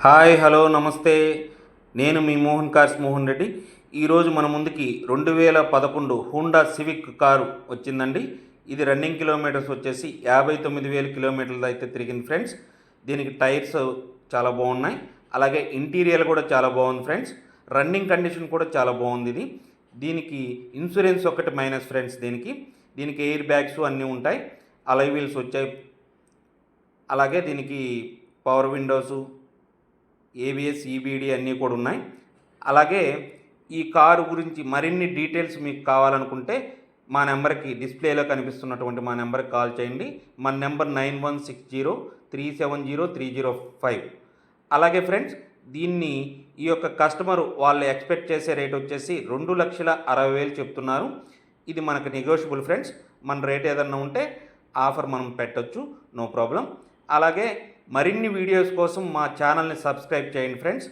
Hi hello నమస్తే. నేను మీ మోహన్ రెడ్డి. ఈరోజు మన ముందుకి 2011 హోండా సివిక్ కారు వచ్చిందండి. ఇది రన్నింగ్ కిలోమీటర్స్ వచ్చేసి 59,000 కిలోమీటర్లు అయితే తిరిగింది ఫ్రెండ్స్. దీనికి టైర్స్ చాలా బాగున్నాయి, అలాగే ఇంటీరియర్ కూడా చాలా బాగుంది ఫ్రెండ్స్. రన్నింగ్ కండిషన్ కూడా చాలా బాగుంది. దీనికి ఇన్సూరెన్స్ ఒకటి మైనస్ ఫ్రెండ్స్. దీనికి ఎయిర్ బ్యాగ్స్ అన్నీ ఉంటాయి, అలై వీల్స్ వచ్చాయి, అలాగే దీనికి పవర్ విండోసు, ఏబిఎస్, ఈబిడి అన్నీ కూడా ఉన్నాయి. అలాగే ఈ కారు గురించి మరిన్ని డీటెయిల్స్ మీకు కావాలనుకుంటే మా నెంబర్కి డిస్ప్లేలో కనిపిస్తున్నటువంటి మా నెంబర్కి కాల్ చేయండి. మన నెంబర్ 9160370305. అలాగే ఫ్రెండ్స్, ఈ యొక్క కస్టమర్ వాళ్ళు ఎక్స్పెక్ట్ చేసే రేట్ వచ్చేసి 2,60,000 చెప్తున్నారు. ఇది మనకు నెగోషియబుల్ ఫ్రెండ్స్. మన రేట్ ఏదన్నా ఉంటే ఆఫర్ మనం పెట్టొచ్చు, నో ప్రాబ్లం. అలాగే మరిన్ని వీడియోస్ కోసం మా ఛానల్ని సబ్స్క్రైబ్ చేయండి ఫ్రెండ్స్.